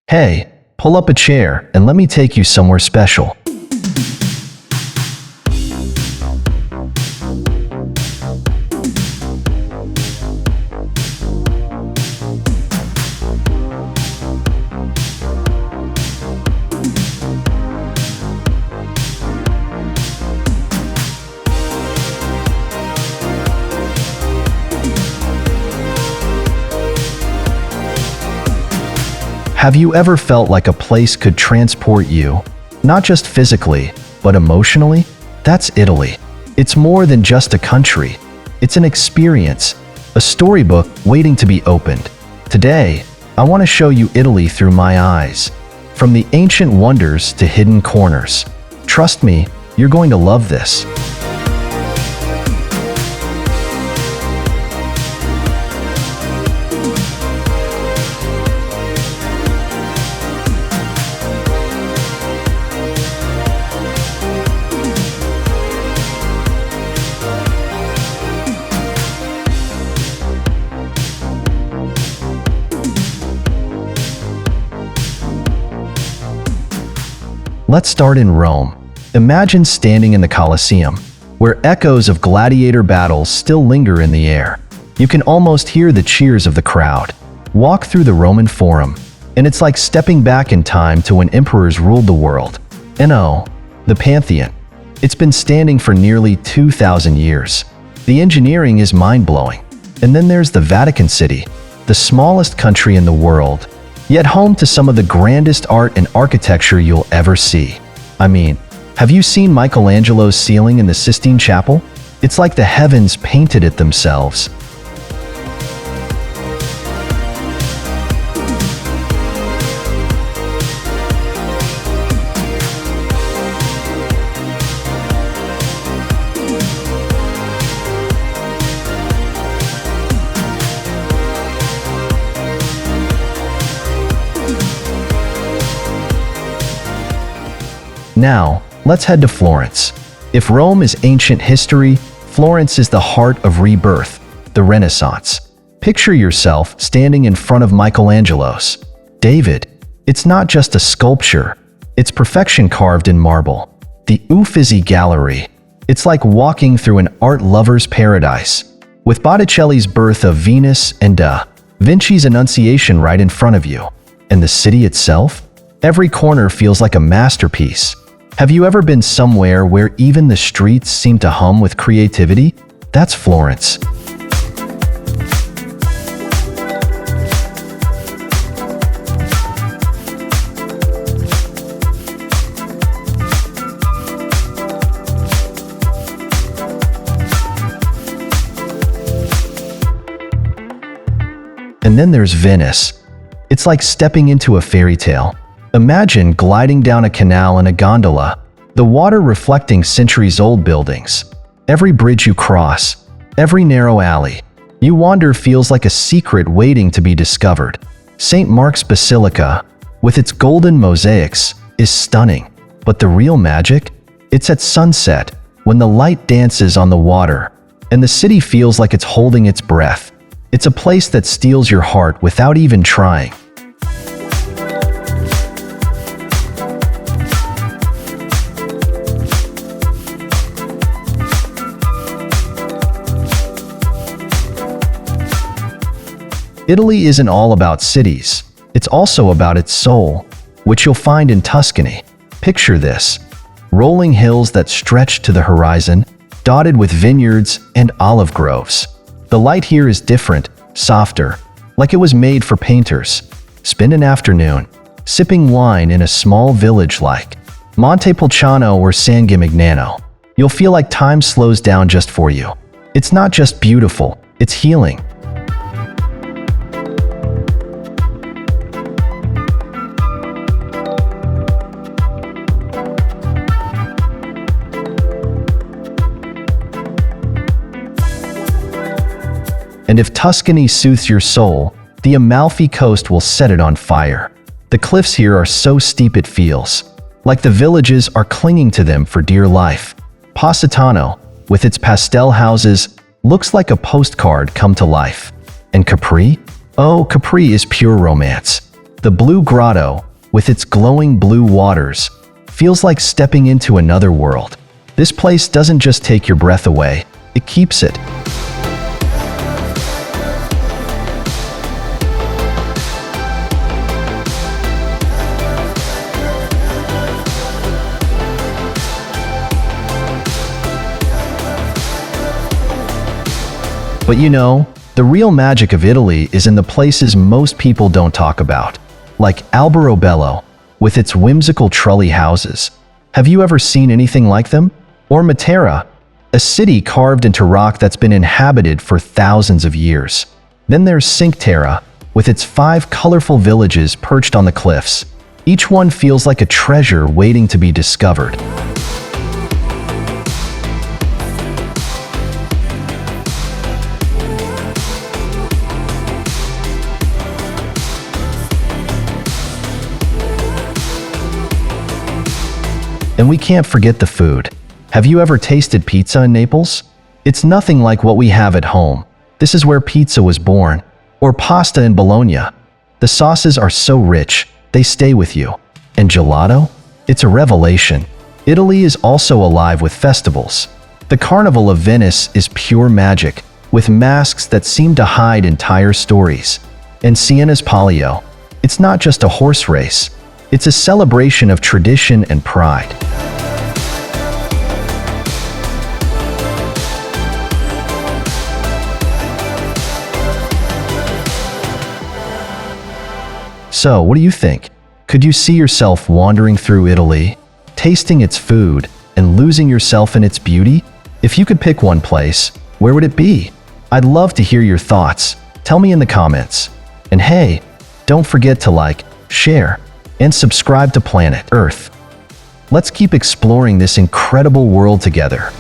Hey, pull up a chair and let me take you somewhere special. Have you ever felt like a place could transport you? Not just physically, but emotionally? That's Italy. It's more than just a country. It's an experience, a storybook waiting to be opened. Today, I want to show you Italy through my eyes. From the ancient wonders to hidden corners. Trust me, you're going to love this. Let's start in Rome. Imagine standing in the Colosseum, where echoes of gladiator battles still linger in the air. You can almost hear the cheers of the crowd. Walk through the Roman Forum, and it's like stepping back in time to when emperors ruled the world. And oh, the Pantheon. It's been standing for nearly 2,000 years. The engineering is mind-blowing. And then there's the Vatican City, the smallest country in the world, yet home to some of the grandest art and architecture you'll ever see. I mean, have you seen Michelangelo's ceiling in the Sistine Chapel? It's like the heavens painted it themselves. Now, let's head to Florence. If Rome is ancient history, Florence is the heart of rebirth, the Renaissance. Picture yourself standing in front of Michelangelo's David. It's not just a sculpture, it's perfection carved in marble. The Uffizi Gallery. It's like walking through an art lover's paradise. With Botticelli's Birth of Venus and Da Vinci's Annunciation right in front of you. And the city itself? Every corner feels like a masterpiece. Have you ever been somewhere where even the streets seem to hum with creativity? That's Florence. And then there's Venice. It's like stepping into a fairy tale. Imagine gliding down a canal in a gondola, the water reflecting centuries-old buildings. Every bridge you cross, every narrow alley you wander feels like a secret waiting to be discovered. St. Mark's Basilica, with its golden mosaics, is stunning. But the real magic? It's at sunset, when the light dances on the water, and the city feels like it's holding its breath. It's a place that steals your heart without even trying. Italy isn't all about cities. It's also about its soul, which you'll find in Tuscany. Picture this: rolling hills that stretch to the horizon, dotted with vineyards and olive groves. The light here is different, softer, like it was made for painters. Spend an afternoon sipping wine in a small village like Montepulciano or San Gimignano. You'll feel like time slows down just for you. It's not just beautiful, it's healing. And if Tuscany soothes your soul, the Amalfi coast will set it on fire. The cliffs here are so steep it feels like the villages are clinging to them for dear life. Positano, with its pastel houses, looks like a postcard come to life. And Capri? Oh, Capri is pure romance. The Blue Grotto, with its glowing blue waters, feels like stepping into another world. This place doesn't just take your breath away, it keeps it. But you know, the real magic of Italy is in the places most people don't talk about, like Alberobello, with its whimsical trulli houses. Have you ever seen anything like them? Or Matera, a city carved into rock that's been inhabited for thousands of years. Then there's Cinque, with its 5 colorful villages perched on the cliffs. Each one feels like a treasure waiting to be discovered. And we can't forget the food. Have you ever tasted pizza in Naples? It's nothing like what we have at home. This is where pizza was born. Or pasta in Bologna. The sauces are so rich, they stay with you. And gelato? It's a revelation. Italy is also alive with festivals. The Carnival of Venice is pure magic, with masks that seem to hide entire stories. And Siena's Palio. It's not just a horse race. It's a celebration of tradition and pride. So, what do you think? Could you see yourself wandering through Italy, tasting its food, and losing yourself in its beauty? If you could pick one place, where would it be? I'd love to hear your thoughts. Tell me in the comments. And hey, don't forget to like, share, and subscribe to Planet Earth. Let's keep exploring this incredible world together.